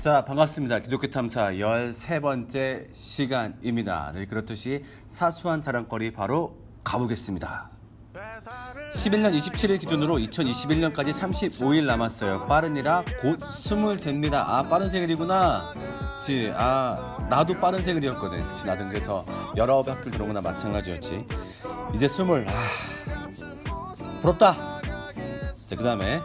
자, 반갑습니다. 기독교 탐사 13번째 시간입니다. 네, 그렇듯이 사소한 자랑거리 바로 가보겠습니다. 11년 27일 기준으로 2021년까지 35일 남았어요. 빠른이라 곧 20 됩니다. 아, 빠른 생일이구나. 그치. 아, 나도 빠른 생일이었거든. 그치. 나도 그래서 19의 학교를 들어온 거나 마찬가지였지. 이제 20. 부럽다. 자, 그 다음에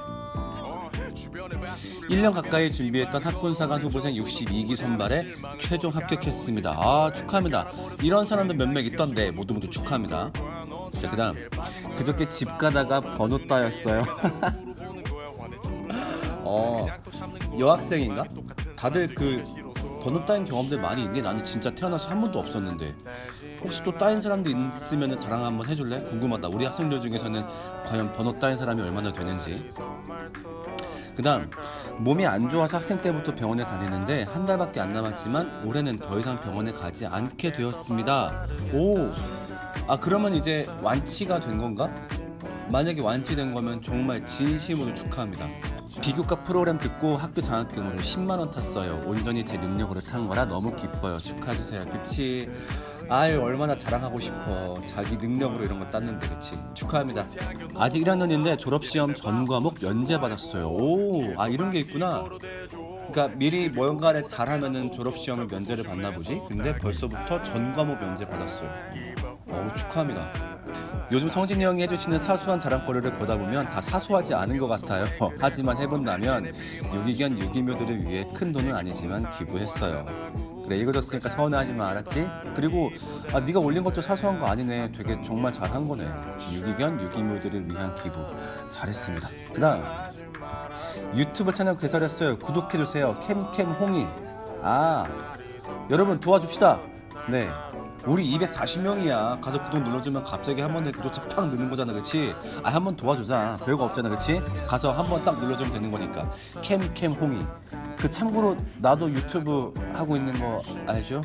1년 가까이 준비했던 학군사관 후보생 62기 선발에 최종 합격했습니다. 아, 축하합니다. 이런 사람들 몇 명 있던데 모두 축하합니다. 자, 그 다음 그저께 집 가다가 번호 따였어요. 여학생인가? 다들 그 번호 따인 경험들 많이 있니? 나는 진짜 태어나서 한 번도 없었는데 혹시 또 따인 사람도 있으면 자랑 한번 해줄래? 궁금하다. 우리 학생들 중에서는 과연 번호 따인 사람이 얼마나 되는지. 그 다음 몸이 안 좋아서 학생 때부터 병원에 다니는데 한 달밖에 안 남았지만 올해는 더 이상 병원에 가지 않게 되었습니다. 오, 아 그러면 이제 완치가 된 건가? 만약에 완치된 거면 정말 진심으로 축하합니다. 비교과 프로그램 듣고 학교 장학금으로 10만원 탔어요. 온전히 제 능력으로 탄 거라 너무 기뻐요. 축하해주세요. 그치? 아유, 얼마나 자랑하고 싶어. 자기 능력으로 이런 거 땄는데. 그치? 축하합니다. 아직 1학년인데 졸업시험 전 과목 면제 받았어요. 오, 아 이런 게 있구나. 그러니까 미리 뭔가를 잘하면은 졸업시험을 면제를 받나 보지? 근데 벌써부터 전 과목 면제 받았어요. 축하합니다. 요즘 성진이 형이 해주시는 사소한 자랑거리를 보다 보면 다 사소하지 않은 것 같아요. 하지만 해본다면 유기견 유기묘들을 위해 큰 돈은 아니지만 기부했어요. 그래, 읽어줬으니까 서운해하지 마, 알았지? 그리고 네가 올린 것도 사소한 거 아니네. 되게 정말 잘한 거네. 유기견 유기묘들을 위한 기부 잘했습니다. 그 다음 유튜브 채널 개설했어요. 구독해주세요. 캠캠홍이. 아, 여러분 도와줍시다. 네, 우리 240명이야. 가서 구독 눌러주면 갑자기 한 번에 구독자 팍 느는 거잖아. 그치? 한 번 도와주자. 별거 없잖아. 그치? 가서 한 번 딱 눌러주면 되는 거니까. 캠캠홍이. 그 참고로 나도 유튜브 하고 있는 거 알죠?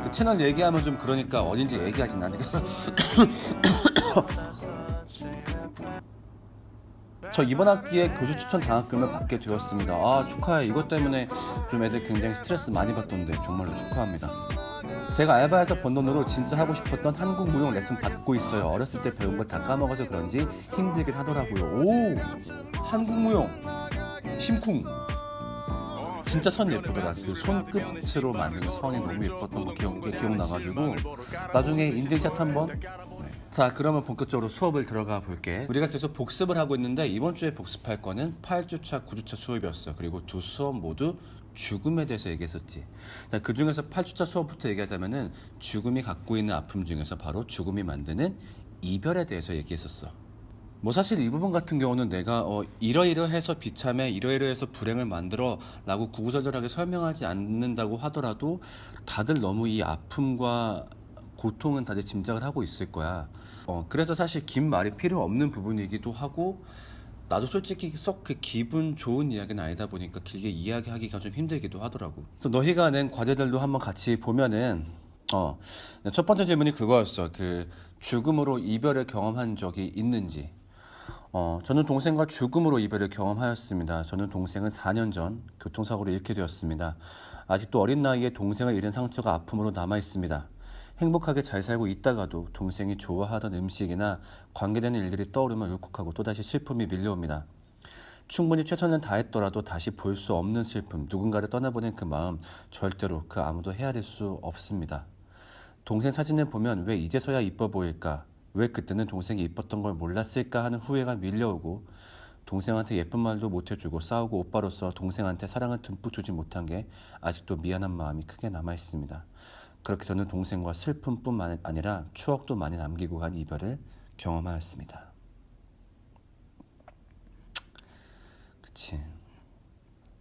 그 채널 얘기하면 좀 그러니까 어딘지 얘기하진 않으니까. 저 이번 학기에 교수 추천 장학금을 받게 되었습니다. 아, 축하해. 이것 때문에 좀 애들 굉장히 스트레스 많이 받던데 정말로 축하합니다. 제가 알바해서 번 돈으로 진짜 하고 싶었던 한국 무용 레슨 받고 있어요. 어렸을 때 배운 거 다 까먹어서 그런지 힘들긴 하더라고요. 오, 한국 무용 심쿵. 진짜 선 예쁘더라. 그 손끝으로 만든 선이 너무 예뻤던 거 기억나가지고 나중에 인증샷 한번. 자, 그러면 본격적으로 수업을 들어가 볼게. 우리가 계속 복습을 하고 있는데 이번 주에 복습할 거는 8주차, 9주차 수업이었어. 그리고 두 수업 모두 죽음에 대해서 얘기했었지. 자, 그 중에서 8주차 수업부터 얘기하자면은 죽음이 갖고 있는 아픔 중에서 바로 죽음이 만드는 이별에 대해서 얘기했었어. 뭐 사실 이 부분 같은 경우는 내가 이러이러해서 비참해, 이러이러해서 불행을 만들어 라고 구구절절하게 설명하지 않는다고 하더라도 다들 너무 이 아픔과 고통은 다들 짐작을 하고 있을 거야. 그래서 사실 긴 말이 필요 없는 부분이기도 하고 나도 솔직히 썩 그 기분 좋은 이야기는 아니다 보니까 길게 이야기하기가 좀 힘들기도 하더라고. 그래서 너희가 낸 과제들도 한번 같이 보면은 첫 번째 질문이 그거였어. 그 죽음으로 이별을 경험한 적이 있는지. 저는 동생과 죽음으로 이별을 경험하였습니다. 저는 동생은 4년 전 교통사고로 잃게 되었습니다. 아직도 어린 나이에 동생을 잃은 상처가 아픔으로 남아 있습니다. 행복하게 잘 살고 있다가도 동생이 좋아하던 음식이나 관계되는 일들이 떠오르면 울컥하고 또다시 슬픔이 밀려옵니다. 충분히 최선을 다했더라도 다시 볼 수 없는 슬픔, 누군가를 떠나보낸 그 마음, 절대로 그 아무도 헤아릴 수 없습니다. 동생 사진을 보면 왜 이제서야 이뻐 보일까? 왜 그때는 동생이 이뻤던 걸 몰랐을까 하는 후회가 밀려오고 동생한테 예쁜 말도 못해주고 싸우고 오빠로서 동생한테 사랑을 듬뿍 주지 못한 게 아직도 미안한 마음이 크게 남아있습니다. 그렇게 저는 동생과 슬픔뿐만 아니라 추억도 많이 남기고 간 이별을 경험하였습니다. 그치.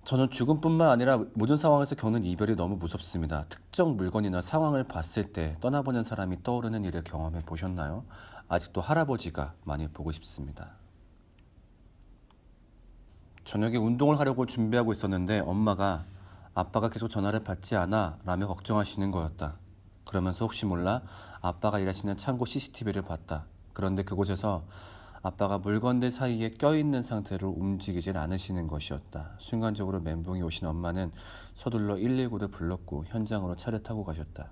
저는 죽음뿐만 아니라 모든 상황에서 겪는 이별이 너무 무섭습니다. 특정 물건이나 상황을 봤을 때 떠나보낸 사람이 떠오르는 일을 경험해 보셨나요? 아직도 할아버지가 많이 보고 싶습니다. 저녁에 운동을 하려고 준비하고 있었는데 엄마가 아빠가 계속 전화를 받지 않아 라며 걱정하시는 거였다. 그러면서 혹시 몰라 아빠가 일하시는 창고 CCTV를 봤다. 그런데 그곳에서 아빠가 물건들 사이에 껴있는 상태로 움직이질 않으시는 것이었다. 순간적으로 멘붕이 오신 엄마는 서둘러 119를 불렀고 현장으로 차를 타고 가셨다.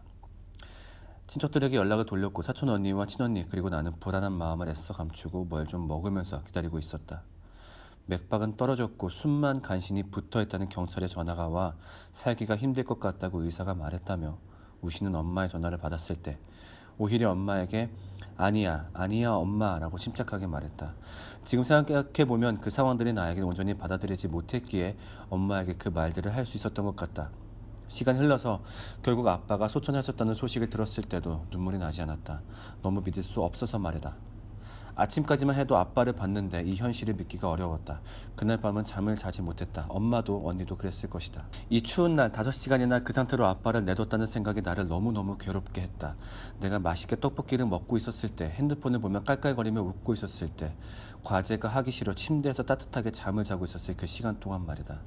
친척들에게 연락을 돌렸고 사촌 언니와 친언니 그리고 나는 불안한 마음을 애써 감추고 뭘 좀 먹으면서 기다리고 있었다. 맥박은 떨어졌고 숨만 간신히 붙어있다는 경찰의 전화가 와 살기가 힘들 것 같다고 의사가 말했다며 우시는 엄마의 전화를 받았을 때 오히려 엄마에게 아니야, 아니야 엄마라고 침착하게 말했다. 지금 생각해보면 그 상황들이 나에게 온전히 받아들이지 못했기에 엄마에게 그 말들을 할 수 있었던 것 같다. 시간이 흘러서 결국 아빠가 소천하셨다는 소식을 들었을 때도 눈물이 나지 않았다. 너무 믿을 수 없어서 말이다. 아침까지만 해도 아빠를 봤는데 이 현실을 믿기가 어려웠다. 그날 밤은 잠을 자지 못했다. 엄마도 언니도 그랬을 것이다. 이 추운 날 5시간이나 그 상태로 아빠를 내뒀다는 생각이 나를 너무너무 괴롭게 했다. 내가 맛있게 떡볶이를 먹고 있었을 때, 핸드폰을 보며 깔깔거리며 웃고 있었을 때, 과제가 하기 싫어 침대에서 따뜻하게 잠을 자고 있었을 그 시간 동안 말이다.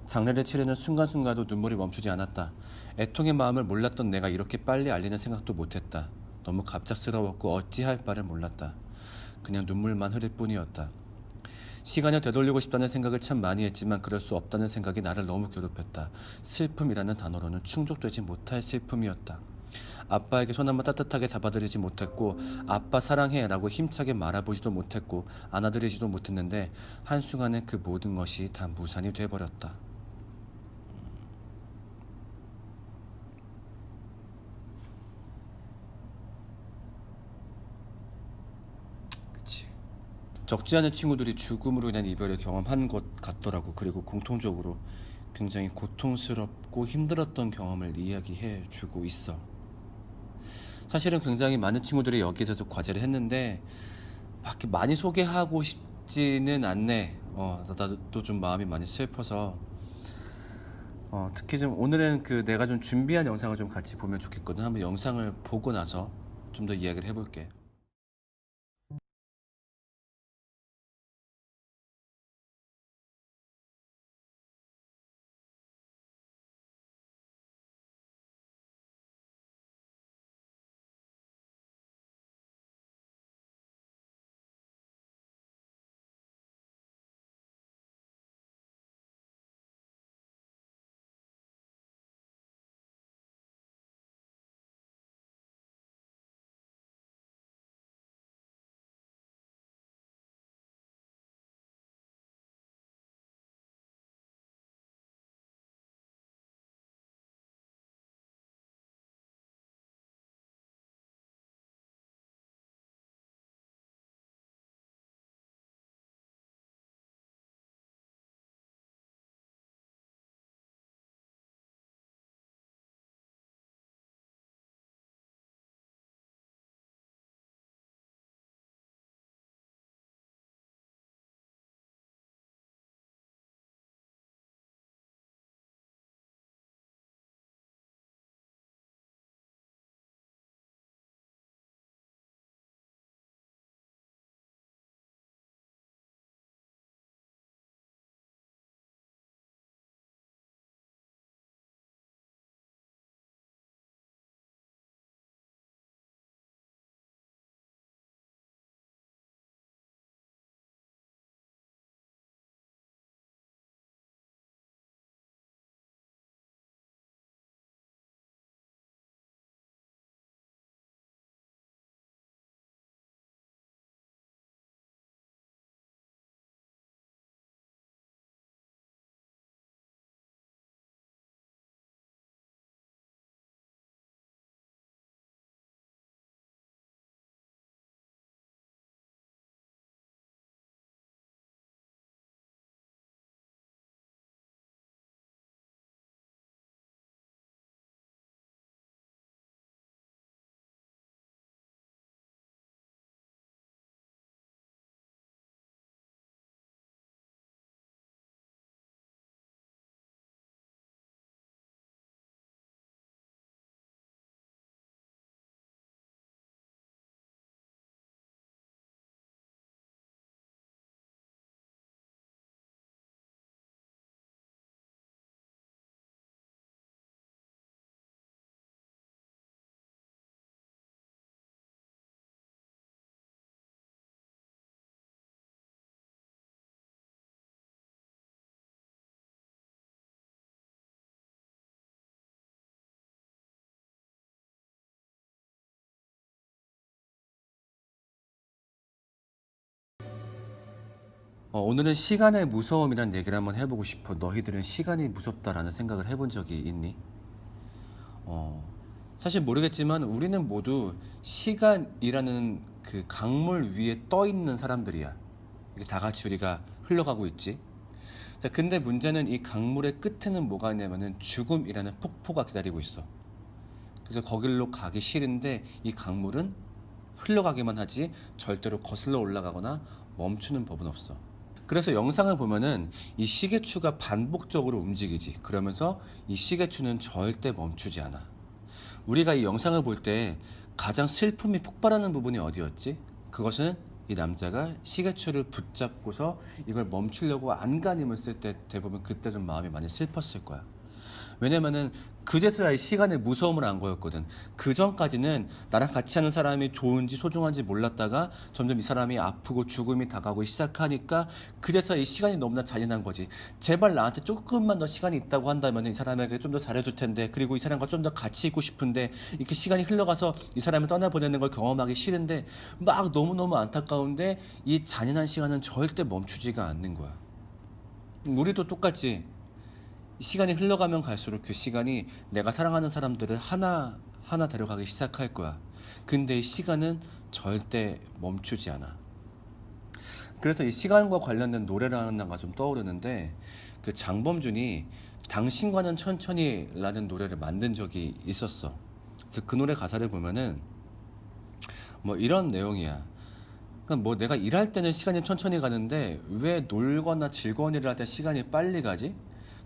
장례를 치르는 순간순간도 눈물이 멈추지 않았다. 애통의 마음을 몰랐던 내가 이렇게 빨리 알리는 생각도 못했다. 너무 갑작스러웠고 어찌할 바를 몰랐다. 그냥 눈물만 흐를 뿐이었다. 시간을 되돌리고 싶다는 생각을 참 많이 했지만 그럴 수 없다는 생각이 나를 너무 괴롭혔다. 슬픔이라는 단어로는 충족되지 못할 슬픔이었다. 아빠에게 손 한번 따뜻하게 잡아드리지 못했고 아빠 사랑해 라고 힘차게 말아보지도 못했고 안아드리지도 못했는데 한순간에 그 모든 것이 다 무산이 돼버렸다. 그치. 적지 않은 친구들이 죽음으로 인한 이별을 경험한 것 같더라고. 그리고 공통적으로 굉장히 고통스럽고 힘들었던 경험을 이야기해 주고 있어. 사실은 굉장히 많은 친구들이 여기에 대해서 과제를 했는데 막 이렇게 많이 소개하고 싶지는 않네. 나도 좀 마음이 많이 슬퍼서 특히 좀 오늘은 그 내가 좀 준비한 영상을 좀 같이 보면 좋겠거든. 한번 영상을 보고 나서 좀 더 이야기를 해볼게. 오늘은 시간의 무서움이란 얘기를 한번 해보고 싶어. 너희들은 시간이 무섭다라는 생각을 해본 적이 있니? 사실 모르겠지만 우리는 모두 시간이라는 그 강물 위에 떠 있는 사람들이야. 이게 다 같이 우리가 흘러가고 있지. 자, 근데 문제는 이 강물의 끝에는 뭐가 있냐면은 죽음이라는 폭포가 기다리고 있어. 그래서 거길로 가기 싫은데 이 강물은 흘러가기만 하지 절대로 거슬러 올라가거나 멈추는 법은 없어. 그래서 영상을 보면은 이 시계추가 반복적으로 움직이지. 그러면서 이 시계추는 절대 멈추지 않아. 우리가 이 영상을 볼 때 가장 슬픔이 폭발하는 부분이 어디였지? 그것은 이 남자가 시계추를 붙잡고서 이걸 멈추려고 안간힘을 쓸 때 대부분 그때 좀 마음이 많이 슬펐을 거야. 왜냐면은 그제서야 이 시간의 무서움을 안 거였거든. 그 전까지는 나랑 같이 하는 사람이 좋은지 소중한지 몰랐다가 점점 이 사람이 아프고 죽음이 다가오기 시작하니까 그제서야 이 시간이 너무나 잔인한 거지. 제발 나한테 조금만 더 시간이 있다고 한다면 이 사람에게 좀 더 잘해줄 텐데, 그리고 이 사람과 좀 더 같이 있고 싶은데, 이렇게 시간이 흘러가서 이 사람을 떠나보내는 걸 경험하기 싫은데 막 너무너무 안타까운데 이 잔인한 시간은 절대 멈추지가 않는 거야. 우리도 똑같지. 시간이 흘러가면 갈수록 그 시간이 내가 사랑하는 사람들을 하나하나 데려가기 시작할 거야. 근데 이 시간은 절대 멈추지 않아. 그래서 이 시간과 관련된 노래라는 나가 좀 떠오르는데, 그 장범준이 당신과는 천천히 라는 노래를 만든 적이 있었어. 그래서 그 노래 가사를 보면은 뭐 이런 내용이야. 그러니까 뭐 내가 일할 때는 시간이 천천히 가는데 왜 놀거나 즐거운 일을 할 때 시간이 빨리 가지?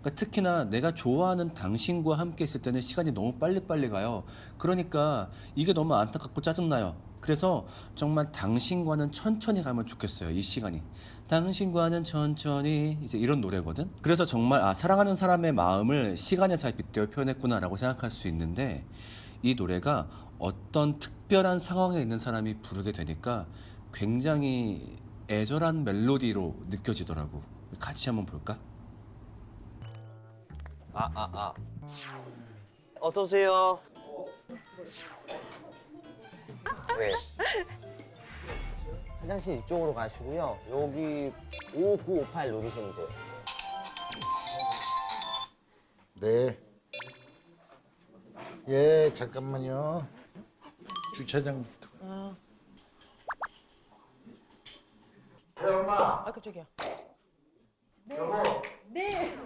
그러니까 특히나 내가 좋아하는 당신과 함께 있을 때는 시간이 너무 빨리빨리 가요. 그러니까 이게 너무 안타깝고 짜증나요. 그래서 정말 당신과는 천천히 가면 좋겠어요. 이 시간이. 당신과는 천천히, 이제 이런 노래거든. 그래서 정말 사랑하는 사람의 마음을 시간에 잘 빗대어 표현했구나라고 생각할 수 있는데, 이 노래가 어떤 특별한 상황에 있는 사람이 부르게 되니까 굉장히 애절한 멜로디로 느껴지더라고. 같이 한번 볼까? 어서 오세요. 네. 화장실 이쪽으로 가시고요. 여기 5958 누르시면 돼요. 네. 예, 잠깐만요. 주차장부터. 태엄마, 깜짝이야. 여보. 네.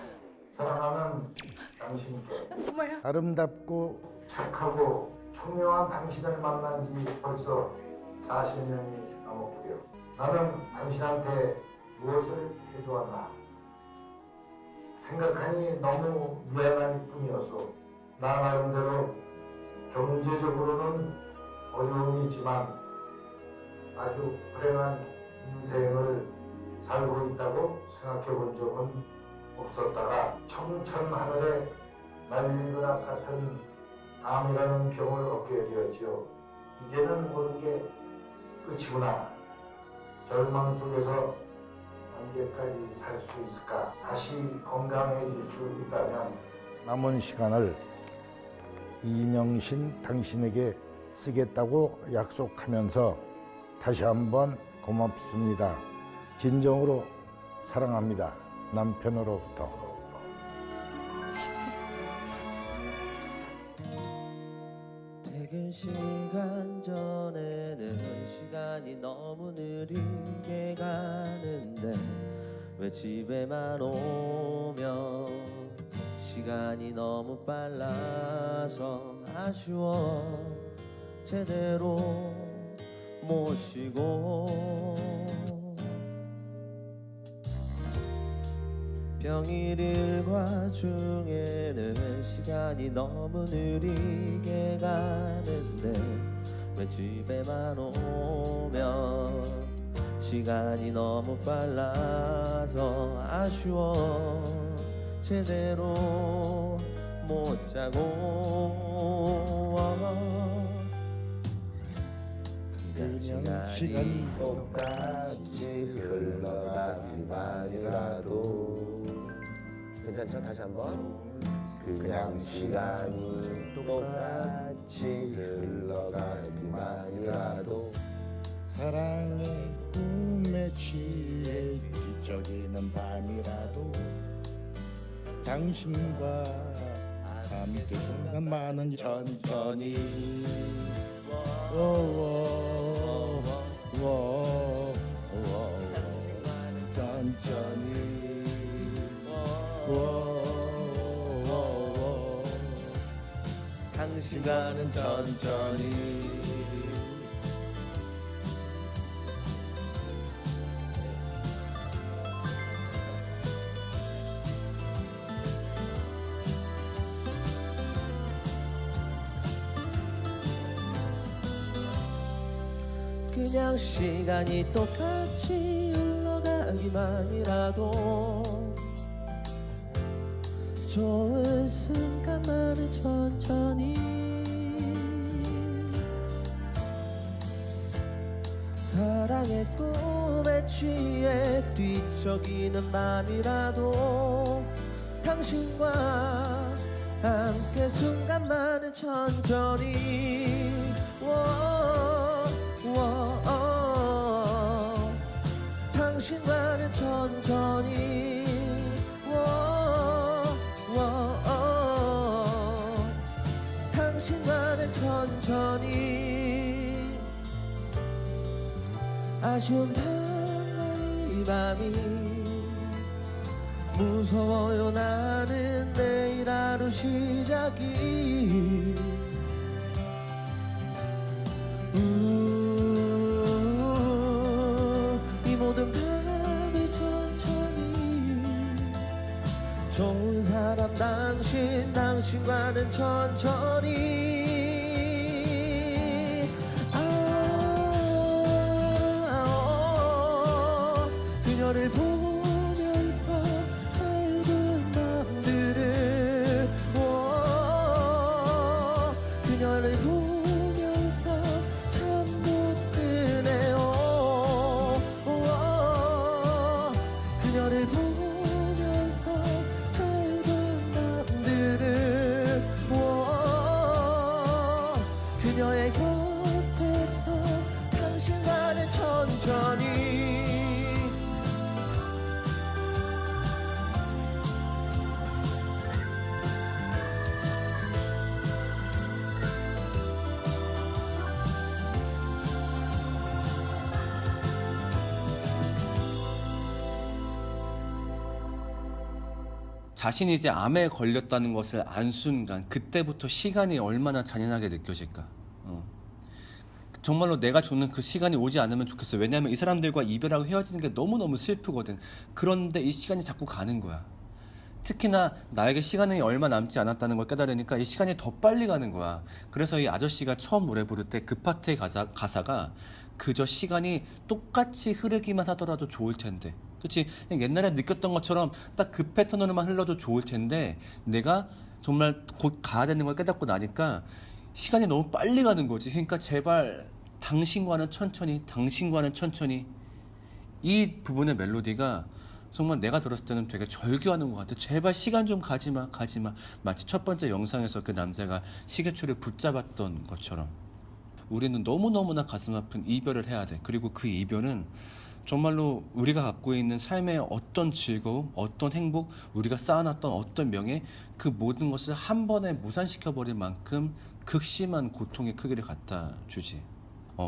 사랑하는 당신께 엄마야. 아름답고 착하고 총명한 당신을 만난 지 벌써 40년이 넘었고요. 나는 당신한테 무엇을 해주었나 생각하니 너무 미안할 뿐이었어. 나 나름대로 경제적으로는 어려움이 있지만 아주 불행한 인생을 살고 있다고 생각해 본 적은 없었다가 청천하늘에 날벼락 같은 암이라는 병을 얻게 되었지요. 이제는 모든 게 끝이구나. 절망 속에서 언제까지 살 수 있을까? 다시 건강해질 수 있다면 남은 시간을 이명신 당신에게 쓰겠다고 약속하면서 다시 한번 고맙습니다. 진정으로 사랑합니다. 남편으로부터. 퇴근 시간 전에는 시간이 너무 느리게 가는데 왜 집에만 오면 시간이 너무 빨라서 아쉬워. 제대로 못 쉬고 평일 일과 중에는 시간이 너무 느리게 가는데 왜 집에만 오면 시간이 너무 빨라서 아쉬워. 제대로 못 자고 그냥 시간이 똑같이 흘러가기만이라도 괜찮죠? 다시 한번. 그냥 시간이 똑같이 흘러가기만이라도 사랑의 꿈에 취해 뒤척이는 밤이라도 당신과 함께 순간만은 천천히 천천히 당신과는 천천히 그냥 시간이 똑같이 흘러가기만이라도 좋은 순간만은 천천히 사랑의 꿈에 취해 뒤척이는 맘이라도 당신과 함께 순간만은 천천히 당신과는 천천히 당신과는 천천히 아쉬운 밤의 밤이 무서워요 나는 내일 하루 시작이 이 모든 밤이 천천히 좋은 사람 당신과는 천천히 그녀를 보면서 짧은 맘들을 그녀를 보면서 참 못 드네요 그녀를 보면서 짧은 맘들을 그녀의 곁에서 당신과는 천천히 자신이 이제 암에 걸렸다는 것을 안 순간 그때부터 시간이 얼마나 잔인하게 느껴질까. 정말로 내가 죽는 그 시간이 오지 않으면 좋겠어. 왜냐하면 이 사람들과 이별하고 헤어지는 게 너무너무 슬프거든. 그런데 이 시간이 자꾸 가는 거야. 특히나 나에게 시간이 얼마 남지 않았다는 걸 깨달으니까 이 시간이 더 빨리 가는 거야. 그래서 이 아저씨가 처음 노래 부를 때 그 파트의 가사가 그저 시간이 똑같이 흐르기만 하더라도 좋을 텐데, 그치? 그냥 옛날에 느꼈던 것처럼 딱 그 패턴으로만 흘러도 좋을 텐데 내가 정말 곧 가야 되는 걸 깨닫고 나니까 시간이 너무 빨리 가는 거지. 그러니까 제발 당신과는 천천히, 당신과는 천천히. 이 부분의 멜로디가 정말 내가 들었을 때는 되게 절규하는 것 같아. 제발 시간 좀 가지마, 가지마. 마치 첫 번째 영상에서 그 남자가 시계초를 붙잡았던 것처럼 우리는 너무너무나 가슴 아픈 이별을 해야 돼. 그리고 그 이별은 정말로 우리가 갖고 있는 삶의 어떤 즐거움, 어떤 행복, 우리가 쌓아놨던 어떤 명예, 그 모든 것을 한 번에 무산시켜버릴 만큼 극심한 고통의 크기를 갖다 주지.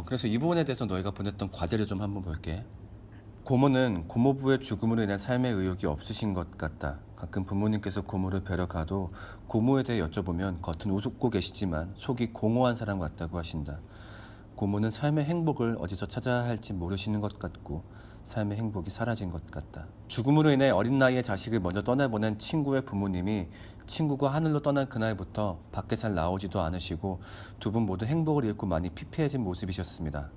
그래서 이 부분에 대해서 너희가 보냈던 과제를 좀 한번 볼게. 고모는 고모부의 죽음으로 인한 삶의 의욕이 없으신 것 같다. 가끔 부모님께서 고모를 뵈러 가도 고모에 대해 여쭤보면 겉은 웃고 계시지만 속이 공허한 사람 같다고 하신다. 고모는 삶의 행복을 어디서 찾아야 할지 모르시는 것 같고 삶의 행복이 사라진 것 같다. 죽음으로 인해 어린 나이에 자식을 먼저 떠나보낸 친구의 부모님이 친구가 하늘로 떠난 그날부터 밖에 잘 나오지도 않으시고 두 분 모두 행복을 잃고 많이 피폐해진 모습이셨습니다.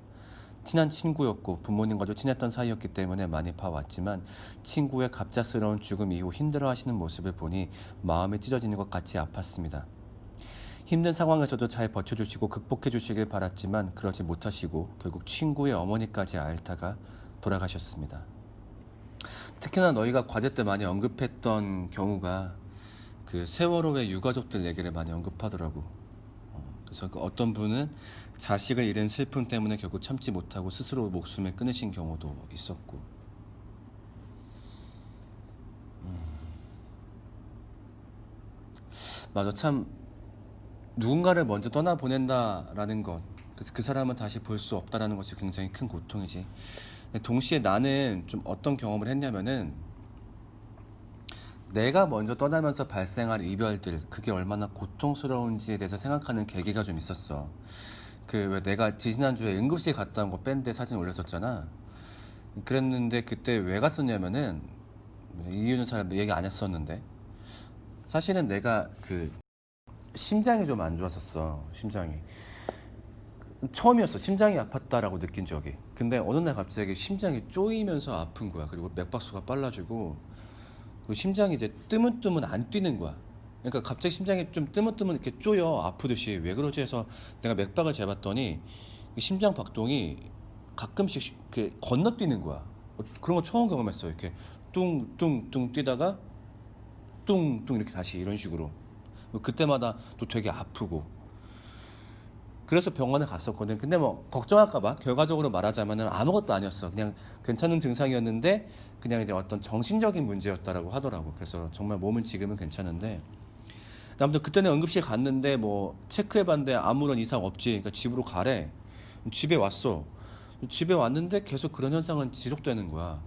친한 친구였고 부모님과도 친했던 사이였기 때문에 많이 봐왔지만 친구의 갑작스러운 죽음 이후 힘들어하시는 모습을 보니 마음이 찢어지는 것 같이 아팠습니다. 힘든 상황에서도 잘 버텨주시고 극복해주시길 바랐지만 그러지 못하시고 결국 친구의 어머니까지 앓다가 돌아가셨습니다. 특히나 너희가 과제 때 많이 언급했던 경우가 그 세월호의 유가족들 얘기를 많이 언급하더라고. 그래서 그 어떤 분은 자식을 잃은 슬픔 때문에 결국 참지 못하고 스스로 목숨을 끊으신 경우도 있었고. 맞아, 참 누군가를 먼저 떠나보낸다라는 것, 그래서 그 사람은 다시 볼 수 없다라는 것이 굉장히 큰 고통이지. 근데 동시에 나는 좀 어떤 경험을 했냐면은 내가 먼저 떠나면서 발생할 이별들, 그게 얼마나 고통스러운지에 대해서 생각하는 계기가 좀 있었어. 그 왜 내가 지지난주에 응급실 갔다 온 거 밴드 사진 올렸었잖아. 그랬는데 그때 왜 갔었냐면은 이유는 잘 얘기 안 했었는데 사실은 내가 그 심장이 좀 안 좋았었어. 심장이 처음이었어. 심장이 아팠다라고 느낀 적이. 근데 어느 날 갑자기 심장이 쪼이면서 아픈 거야. 그리고 맥박수가 빨라지고 그리고 심장이 이제 뜨문뜨문 안 뛰는 거야. 그러니까 갑자기 심장이 좀 뜨문뜨문 이렇게 쪼여 아프듯이. 왜 그러지 해서 내가 맥박을 재봤더니 심장 박동이 가끔씩 이렇게 건너뛰는 거야. 그런 거 처음 경험했어. 이렇게 뚱뚱뚱 뛰다가 뚱뚱 이렇게 다시 이런 식으로. 그때마다 또 되게 아프고. 그래서 병원에 갔었거든. 근데 뭐 걱정할까봐 결과적으로 말하자면은 아무것도 아니었어. 그냥 괜찮은 증상이었는데 그냥 이제 어떤 정신적인 문제였다라고 하더라고. 그래서 정말 몸은 지금은 괜찮은데 아무튼 그때는 응급실 갔는데 뭐 체크해봤는데 아무런 이상 없지. 그러니까 집으로 가래. 집에 왔어. 집에 왔는데 계속 그런 현상은 지속되는 거야.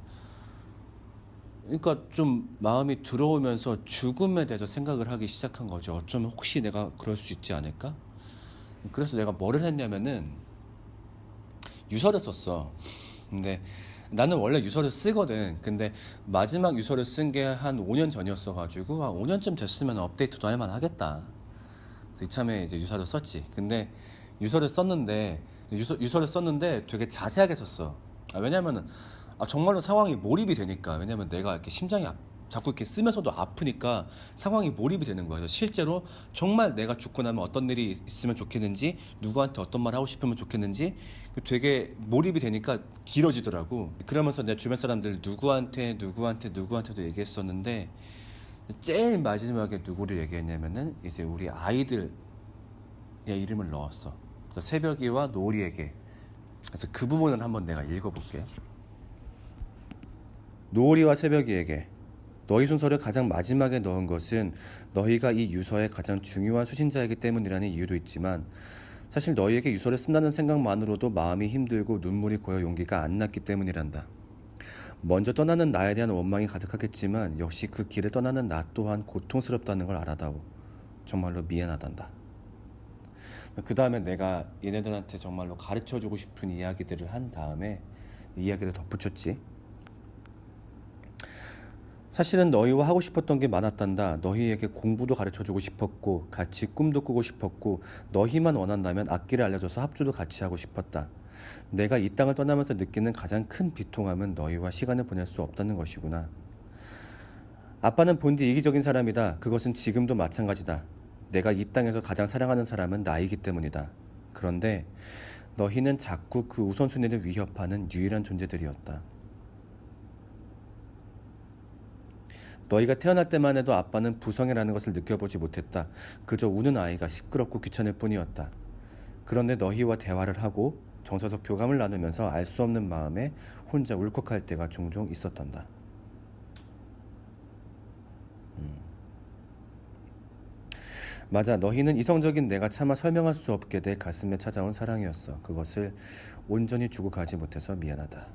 그러니까 좀 마음이 들어오면서 죽음에 대해서 생각을 하기 시작한 거죠. 어쩌면 혹시 내가 그럴 수 있지 않을까? 그래서 내가 뭐를 했냐면은 유서를 썼어. 근데 나는 원래 유서를 쓰거든. 근데 마지막 유서를 쓴 게 한 5년 전이었어 가지고 5년쯤 됐으면 업데이트도 할 만하겠다. 그래서 이참에 이제 유서를 썼지. 근데 유서를 썼는데 되게 자세하게 썼어. 왜냐면은 정말로 상황이 몰입이 되니까. 왜냐면 내가 이렇게 심장이 자꾸 이렇게 쓰면서도 아프니까 상황이 몰입이 되는 거야. 실제로 정말 내가 죽고 나면 어떤 일이 있으면 좋겠는지, 누구한테 어떤 말 하고 싶으면 좋겠는지 되게 몰입이 되니까 길어지더라고. 그러면서 내 주변 사람들 누구한테도 얘기했었는데 제일 마지막에 누구를 얘기했냐면은 이제 우리 아이들의 이름을 넣었어. 그래서 새벽이와 노을이에게. 그래서 그 부분을 한번 내가 읽어볼게. 노을이와 새벽이에게. 너희 순서를 가장 마지막에 넣은 것은 너희가 이 유서의 가장 중요한 수신자이기 때문이라는 이유도 있지만 사실 너희에게 유서를 쓴다는 생각만으로도 마음이 힘들고 눈물이 고여 용기가 안 났기 때문이란다. 먼저 떠나는 나에 대한 원망이 가득하겠지만 역시 그 길을 떠나는 나 또한 고통스럽다는 걸 알아다오. 정말로 미안하단다. 그 다음에 내가 얘네들한테 정말로 가르쳐주고 싶은 이야기들을 한 다음에 이야기를 덧붙였지. 사실은 너희와 하고 싶었던 게 많았단다. 너희에게 공부도 가르쳐주고 싶었고 같이 꿈도 꾸고 싶었고 너희만 원한다면 악기를 알려줘서 합주도 같이 하고 싶었다. 내가 이 땅을 떠나면서 느끼는 가장 큰 비통함은 너희와 시간을 보낼 수 없다는 것이구나. 아빠는 본디 이기적인 사람이다. 그것은 지금도 마찬가지다. 내가 이 땅에서 가장 사랑하는 사람은 나이기 때문이다. 그런데 너희는 자꾸 그 우선순위를 위협하는 유일한 존재들이었다. 너희가 태어날 때만 해도 아빠는 부성애라는 것을 느껴보지 못했다. 그저 우는 아이가 시끄럽고 귀찮을 뿐이었다. 그런데 너희와 대화를 하고 정서적 교감을 나누면서 알 수 없는 마음에 혼자 울컥할 때가 종종 있었단다. 맞아, 너희는 이성적인 내가 차마 설명할 수 없게 내 가슴에 찾아온 사랑이었어. 그것을 온전히 주고 가지 못해서 미안하다.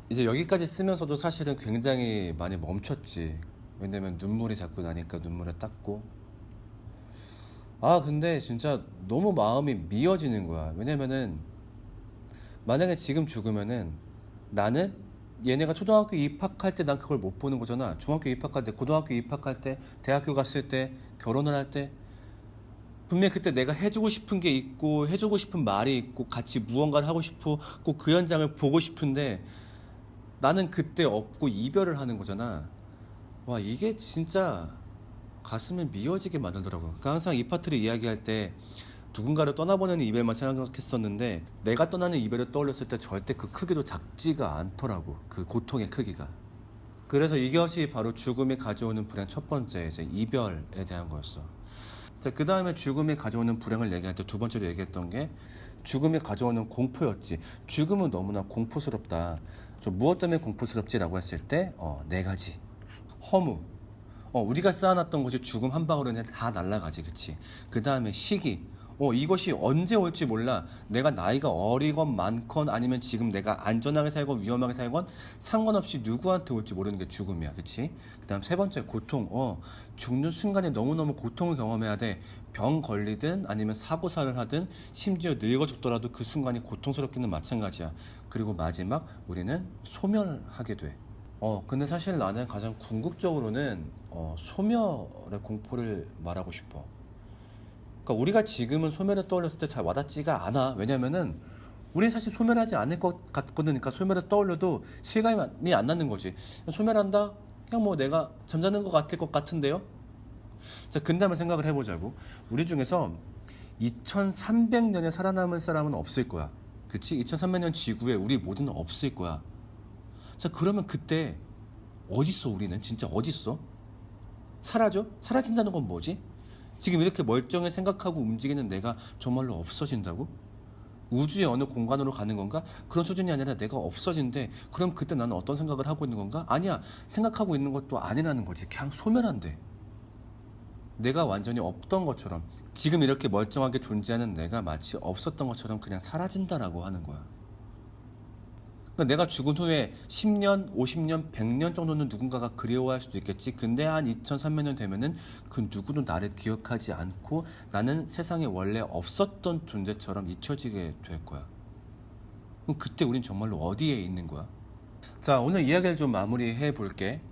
이제 여기까지 쓰면서도 사실은 굉장히 많이 멈췄지. 왜냐면 눈물이 자꾸 나니까 눈물을 닦고. 근데 진짜 너무 마음이 미어지는 거야. 왜냐면은 만약에 지금 죽으면은 나는 얘네가 초등학교 입학할 때 난 그걸 못 보는 거잖아. 중학교 입학할 때, 고등학교 입학할 때, 대학교 갔을 때, 결혼을 할 때 분명히 그때 내가 해주고 싶은 게 있고 해주고 싶은 말이 있고 같이 무언가를 하고 싶고 꼭 그 현장을 보고 싶은데 나는 그때 없고 이별을 하는 거잖아. 와, 이게 진짜 가슴을 미어지게 만들더라고요. 그러니까 항상 이 파트를 이야기할 때 누군가를 떠나보내는 이별만 생각했었는데 내가 떠나는 이별을 떠올렸을 때 절대 그 크기도 작지가 않더라고. 그 고통의 크기가. 그래서 이것이 바로 죽음이 가져오는 불행 첫 번째 이제 이별에 대한 거였어. 자, 그 다음에 죽음이 가져오는 불행을 얘기할 때 두 번째로 얘기했던 게 죽음이 가져오는 공포였지. 죽음은 너무나 공포스럽다. 무엇 때문에 공포스럽지라고 했을 때 네 가지. 허무. 우리가 쌓아놨던 것이 죽음 한 방울에 다 날아가지, 그치? 그 다음에 시기. 이것이 언제 올지 몰라. 내가 나이가 어리건 많건 아니면 지금 내가 안전하게 살건 위험하게 살건 상관없이 누구한테 올지 모르는 게 죽음이야, 그치? 그 다음 세 번째, 고통. 죽는 순간에 너무너무 고통을 경험해야 돼. 병 걸리든 아니면 사고사를 하든 심지어 늙어 죽더라도 그 순간이 고통스럽기는 마찬가지야. 그리고 마지막, 우리는 소멸하게 돼. 근데 사실 나는 가장 궁극적으로는 소멸의 공포를 말하고 싶어. 그러니까 우리가 지금은 소멸을 떠올렸을 때 잘 와닿지가 않아. 왜냐면은 우리는 사실 소멸하지 않을 것 같거든. 그러니까 소멸을 떠올려도 실감이 안 나는 거지. 소멸한다? 그냥 뭐 내가 잠자는 것 같을 것 같은데요? 자, 근데 한번 생각을 해보자고. 우리 중에서 2300년에 살아남을 사람은 없을 거야. 그치? 2300년 지구에 우리 모두는 없을 거야. 자, 그러면 그때 어딨어 우리는? 진짜 어딨어? 사라져? 사라진다는 건 뭐지? 지금 이렇게 멀쩡히 생각하고 움직이는 내가 정말로 없어진다고? 우주의 어느 공간으로 가는 건가? 그런 수준이 아니라 내가 없어진대. 그럼 그때 나는 어떤 생각을 하고 있는 건가? 아니야. 생각하고 있는 것도 아니라는 거지. 그냥 소멸한대. 내가 완전히 없던 것처럼, 지금 이렇게 멀쩡하게 존재하는 내가 마치 없었던 것처럼 그냥 사라진다라고 하는 거야. 그러니까 내가 죽은 후에 10년, 50년, 100년 정도는 누군가가 그리워할 수도 있겠지. 근데 한 2300년 되면은 그 누구도 나를 기억하지 않고 나는 세상에 원래 없었던 존재처럼 잊혀지게 될 거야. 그럼 그때 우린 정말로 어디에 있는 거야? 자, 오늘 이야기를 좀 마무리해 볼게.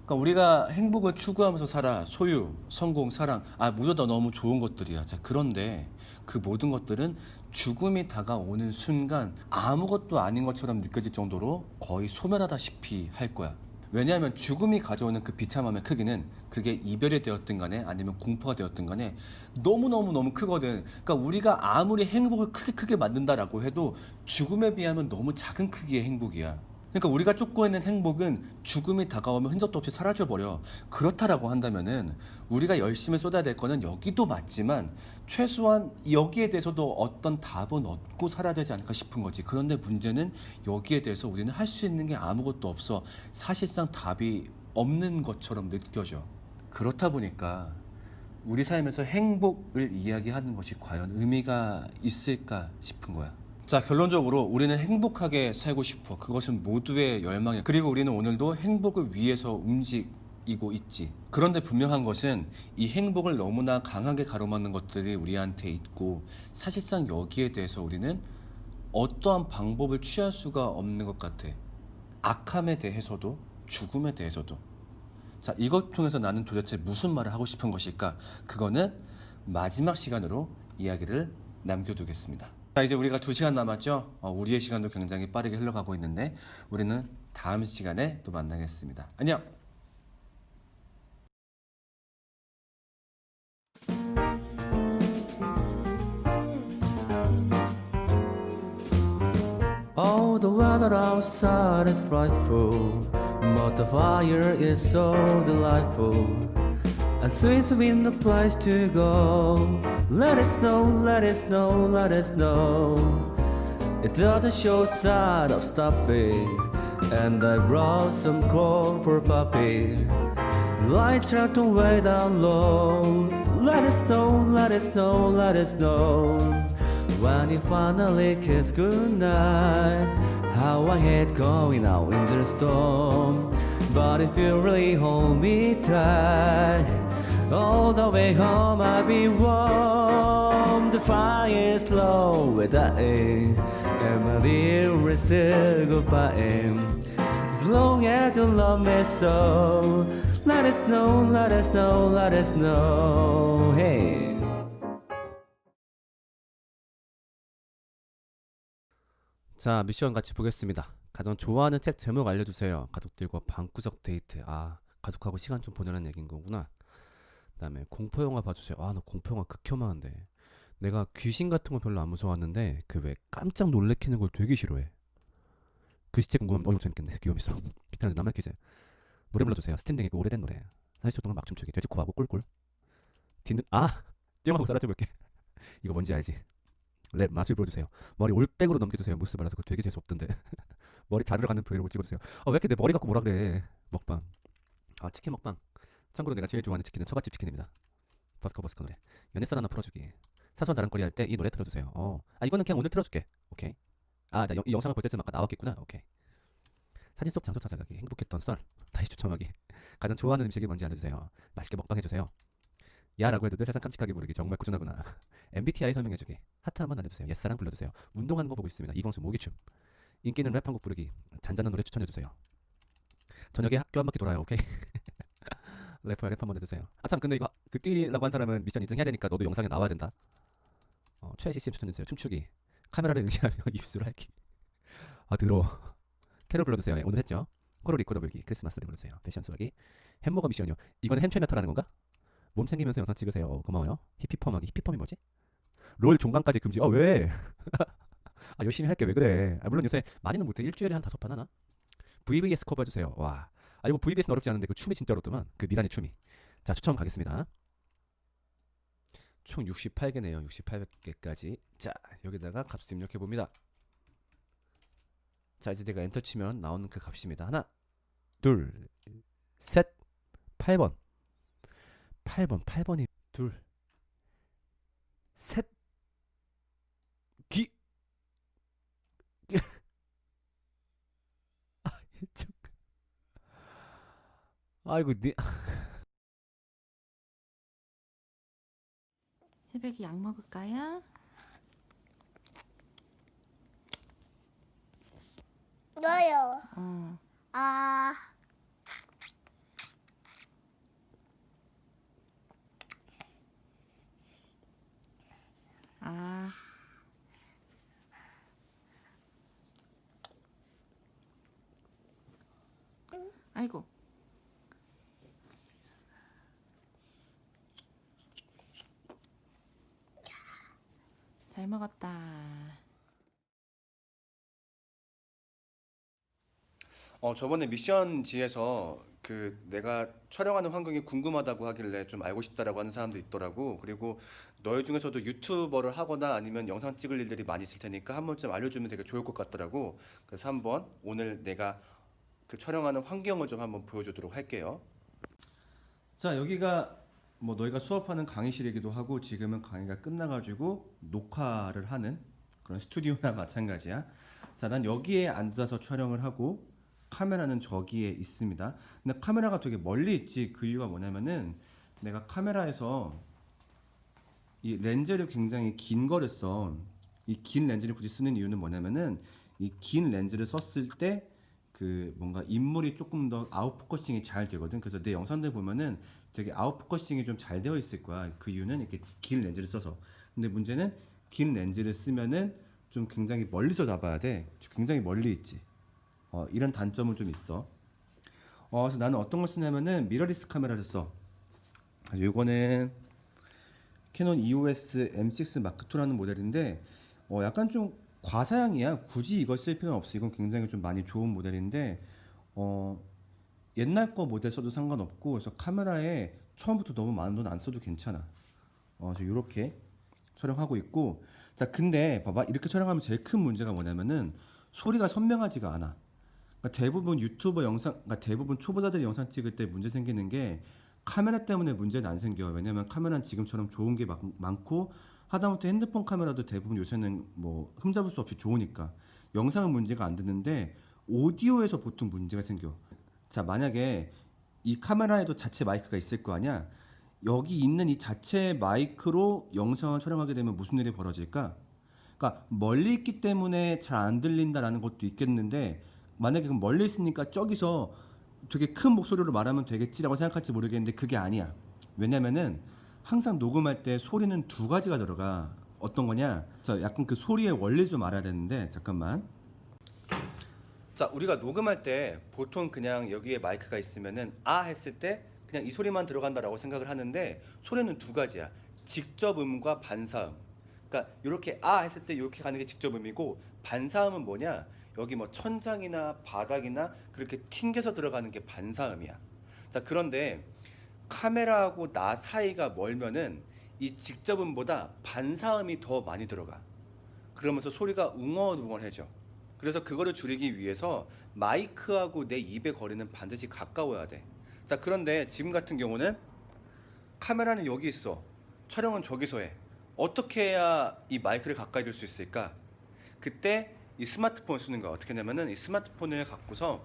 그러니까 우리가 행복을 추구하면서 살아. 소유, 성공, 사랑, 모두 다 너무 좋은 것들이야. 자, 그런데 그 모든 것들은 죽음이 다가오는 순간 아무것도 아닌 것처럼 느껴질 정도로 거의 소멸하다시피 할 거야. 왜냐하면 죽음이 가져오는 그 비참함의 크기는, 그게 이별이 되었든 간에 아니면 공포가 되었든 간에 너무너무 크거든. 그러니까 우리가 아무리 행복을 크게 만든다라고 해도 죽음에 비하면 너무 작은 크기의 행복이야. 그러니까 우리가 쫓고 있는 행복은 죽음이 다가오면 흔적도 없이 사라져버려. 그렇다라고 한다면은 우리가 열심히 쏟아야 될 거는 여기도 맞지만 최소한 여기에 대해서도 어떤 답은 얻고 살아야 되지 않을까 싶은 거지. 그런데 문제는 여기에 대해서 우리는 할 수 있는 게 아무것도 없어. 사실상 답이 없는 것처럼 느껴져. 그렇다 보니까 우리 삶에서 행복을 이야기하는 것이 과연 의미가 있을까 싶은 거야. 자, 결론적으로 우리는 행복하게 살고 싶어. 그것은 모두의 열망이야. 그리고 우리는 오늘도 행복을 위해서 움직이고 있지. 그런데 분명한 것은 이 행복을 너무나 강하게 가로막는 것들이 우리한테 있고, 사실상 여기에 대해서 우리는 어떠한 방법을 취할 수가 없는 것 같아. 악함에 대해서도 죽음에 대해서도. 자, 이것 통해서 나는 도대체 무슨 말을 하고 싶은 것일까? 그거는 마지막 시간으로 이야기를 남겨두겠습니다. 자, 이제 우리가 2시간 남았죠? 우리의 시간도 굉장히 빠르게 흘러가고 있는데 우리는 다음 시간에 또 만나겠습니다. 안녕! Oh, the weather outside is frightful, but the fire is so delightful. And Swiss in the place to go. Let it snow, let it snow, let it snow. It doesn't show sign of stopping. And I brought some corn for puppy. Lights try to way down low. Let it snow, let it snow, let it snow. When you finally kiss goodnight, how I hate going out in the storm. But if you really hold me tight, all the way home I'll be warm. The fire is low with the air, and my dear is still goodbye. As long as you love me so, let it snow, let it snow, let it snow. Hey. 자, 미션 같이 보겠습니다. 가장 좋아하는 책 제목 알려주세요. 가족들과 방구석 데이트. 가족하고 시간 좀 보내라는 얘기인 거구나. 그 다음에 공포영화 봐주세요. 나 공포영화 극혐하는데. 내가 귀신 같은 거 별로 안 무서워하는데 그 왜 깜짝 놀래키는 걸 되게 싫어해. 글씨체 궁금하면 이거 재밌겠네. 귀염있어. 기타는 남의 퀴즈. 노래 불러주세요. 스탠딩의 그 오래된 노래. 40초 동안 막 춤추기. 돼지코하고 꿀꿀. 뿅하고 따라줘볼게. 이거 뭔지 알지? 랩 맛을 보여주세요. 머리 올백으로 넘겨주세요. 무스 발라서 그거 되게 재수없던데. 머리 자르러 가는 브이로그 찍어주세요. 왜 이렇게 내 머리 갖고 뭐라 그래. 먹방. 치킨 먹방. 참고로 내가 제일 좋아하는 치킨은 처갓집 치킨입니다. 버스커 노래. 연애썰 하나 풀어주기. 사소한 자랑거리 할 때 이 노래 틀어주세요. 이거는 그냥 오늘 틀어줄게. 오케이. 이 영상을 볼 때쯤 아까 나왔겠구나. 오케이. 사진 속 장소 찾아가기. 행복했던 썰. 다시 추첨하기. 가장 좋아하는 음식이 뭔지 알려주세요. 맛있게 먹방해주세요. 야라고 해도 늘 세상 깜찍하게 부르기 정말 꾸준하구나. MBTI 설명해주기. 하트 한번 날려주세요. 옛사랑 불러주세요. 운동하는 거 보고 있습니다. 이광수 모기춤. 인기 있는 랩 한 곡 부르기. 잔잔한 노래 추천해주세요. 저녁에 학교 한 바퀴 돌아요. 오케이. 래퍼야 랩 한번 해주세요. 참 근데 이거 뛰라고 한 사람은 미션 인증해야 되니까 너도 영상에 나와야 된다. 최CCM 추천해주세요. 춤추기. 카메라를 응시하며 입술 핥기. 더러워. 캐롤 불러주세요. 오늘 했죠. 코로 리코더 불기. 크리스마스 노래 불러주세요. 패션 수학이. 햄버거 미션이요. 이거는 햄 최메타라는 건가? 몸 챙기면서 영상 찍으세요. 고마워요. 히피펌하기. 히피펌이 뭐지? 롤 종강까지 금지. 왜? 열심히 할게. 왜 그래? 물론 요새 많이는 못해. 일주일에 한 5판 하나? VBS 커버해주세요. 와. 이거 VBS는 어렵지 않은데 그 춤이 진짜 어렵더만. 그 미란의 춤이. 자, 추천 가겠습니다. 총 68개네요. 68개까지. 자, 여기다가 값을 입력해봅니다. 자, 이제 내가 엔터 치면 나오는 그 값입니다. 하나, 둘, 셋, 8번. 8번이 둘, 셋, 귀. 아이고, 새벽에 약 먹을까요? 너요. 어. 아, 아. 아이고. 잘 먹었다. 저번에 미션지에서 그 내가 촬영하는 환경이 궁금하다고 하길래 좀 알고 싶다라고 하는 사람도 있더라고. 그리고 너희 중에서도 유튜버를 하거나 아니면 영상 찍을 일들이 많이 있을 테니까 한 번쯤 알려주면 되게 좋을 것 같더라고. 그래서 한번 오늘 내가 그 촬영하는 환경을 좀 한번 보여주도록 할게요. 자, 여기가 뭐 너희가 수업하는 강의실이기도 하고 지금은 강의가 끝나가지고 녹화를 하는 그런 스튜디오나 마찬가지야. 자, 난 여기에 앉아서 촬영을 하고 카메라는 저기에 있습니다. 근데 카메라가 되게 멀리 있지. 그 이유가 뭐냐면은 내가 카메라에서 이 렌즈를 굉장히 긴 거를 써. 이 긴 렌즈를 굳이 쓰는 이유는 뭐냐면은 이 긴 렌즈를 썼을 때 그 뭔가 인물이 조금 더 아웃포커싱이 잘 되거든. 그래서 내 영상들 보면은 되게 아웃포커싱이 좀 잘 되어 있을 거야. 그 이유는 이렇게 긴 렌즈를 써서. 근데 문제는 긴 렌즈를 쓰면은 좀 굉장히 멀리서 잡아야 돼. 굉장히 멀리 있지. 이런 단점은 좀 있어. 그래서 나는 어떤 걸 쓰냐면은 미러리스 카메라를 써. 이거는 캐논 EOS M6 Mark II라는 모델인데 약간 좀 과사양이야. 굳이 이걸 쓸 필요는 없어. 이건 굉장히 좀 많이 좋은 모델인데 옛날 거 모델 써도 상관없고, 그래서 카메라에 처음부터 너무 많은 돈 안 써도 괜찮아. 이렇게 촬영하고 있고. 자, 근데 봐봐, 이렇게 촬영하면 제일 큰 문제가 뭐냐면은 소리가 선명하지가 않아. 그러니까 대부분 유튜버 영상, 그러니까 대부분 초보자들이 영상 찍을 때 문제 생기는 게 카메라 때문에 문제는 안 생겨요. 왜냐면 카메라는 지금처럼 좋은 게 많고, 하다못해 핸드폰 카메라도 대부분 요새는 뭐 흠잡을 수 없이 좋으니까 영상은 문제가 안 되는데 오디오에서 보통 문제가 생겨. 자, 만약에 이 카메라에도 자체 마이크가 있을 거 아니야. 여기 있는 이 자체 마이크로 영상을 촬영하게 되면 무슨 일이 벌어질까? 그러니까 멀리 있기 때문에 잘 안 들린다라는 것도 있겠는데, 만약에 그럼 멀리 있으니까 저기서 되게 큰 목소리로 말하면 되겠지라고 생각할지 모르겠는데 그게 아니야. 왜냐면은 항상 녹음할 때 소리는 두 가지가 들어가. 어떤 거냐? 자, 약간 그 소리의 원리 좀 알아야 되는데, 잠깐만. 자, 우리가 녹음할 때 보통 그냥 여기에 마이크가 있으면은 아 했을 때 그냥 이 소리만 들어간다라고 생각을 하는데, 소리는 두 가지야. 직접음과 반사음. 그러니까 이렇게 아 했을 때 이렇게 가는 게 직접음이고, 반사음은 뭐냐? 여기 뭐 천장이나 바닥이나 그렇게 튕겨서 들어가는 게 반사음이야. 자, 그런데 카메라하고 나 사이가 멀면은 이 직접음보다 반사음이 더 많이 들어가. 그러면서 소리가 웅얼웅얼해져. 그래서 그거를 줄이기 위해서 마이크하고 내 입의 거리는 반드시 가까워야 돼. 자, 그런데 지금 같은 경우는 카메라는 여기 있어. 촬영은 저기서 해. 어떻게 해야 이 마이크를 가까이 줄 수 있을까? 그때 이 스마트폰을 쓰는 거야. 어떻게 하냐면은 이 스마트폰을 갖고서,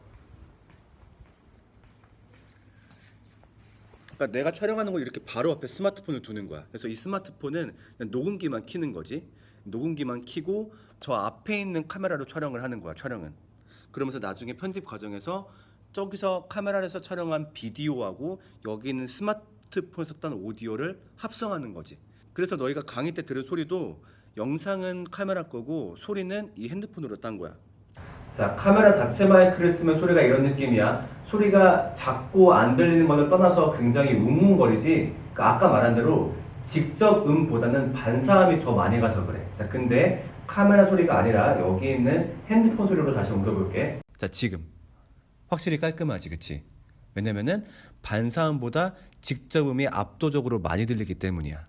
그러니까 내가 촬영하는 걸 이렇게 바로 앞에 스마트폰을 두는 거야. 그래서 이 스마트폰은 그냥 녹음기만 켜는 거지. 녹음기만 켜고 저 앞에 있는 카메라로 촬영을 하는 거야. 촬영은. 그러면서 나중에 편집 과정에서 저기서 카메라에서 촬영한 비디오하고 여기 있는 스마트폰에 썼던 오디오를 합성하는 거지. 그래서 너희가 강의 때 들은 소리도 영상은 카메라 거고 소리는 이 핸드폰으로 딴 거야. 자, 카메라 자체 마이크를 쓰면 소리가 이런 느낌이야. 소리가 작고 안 들리는 것을 떠나서 굉장히 웅웅거리지. 그러니까 아까 말한 대로 직접 음보다는 반사음이 더 많이 가서 그래. 자, 근데 카메라 소리가 아니라 여기 있는 핸드폰 소리로 다시 옮겨볼게. 자, 지금 확실히 깔끔하지, 그치? 왜냐면은 반사음보다 직접음이 압도적으로 많이 들리기 때문이야.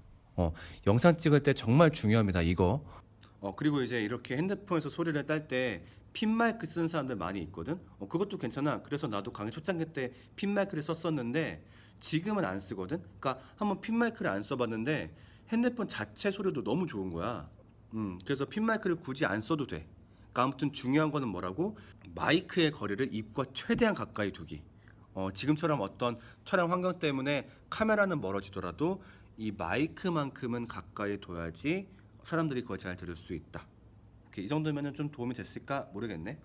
영상 찍을 때 정말 중요합니다, 이거. 그리고 이제 이렇게 핸드폰에서 소리를 딸 때 핀 마이크 쓰는 사람들 많이 있거든. 그것도 괜찮아. 그래서 나도 강의 초창기 때 핀 마이크를 썼었는데 지금은 안 쓰거든. 그러니까 한번 핀 마이크를 안 써봤는데 핸드폰 자체 소리도 너무 좋은 거야. 그래서 핀 마이크를 굳이 안 써도 돼. 그러니까 아무튼 중요한 거는 뭐라고? 마이크의 거리를 입과 최대한 가까이 두기. 지금처럼 어떤 촬영 환경 때문에 카메라는 멀어지더라도 이 마이크만큼은 가까이 둬야지 사람들이 그걸 잘 들을 수 있다. 이 정도면은 좀 도움이 됐을까 모르겠네.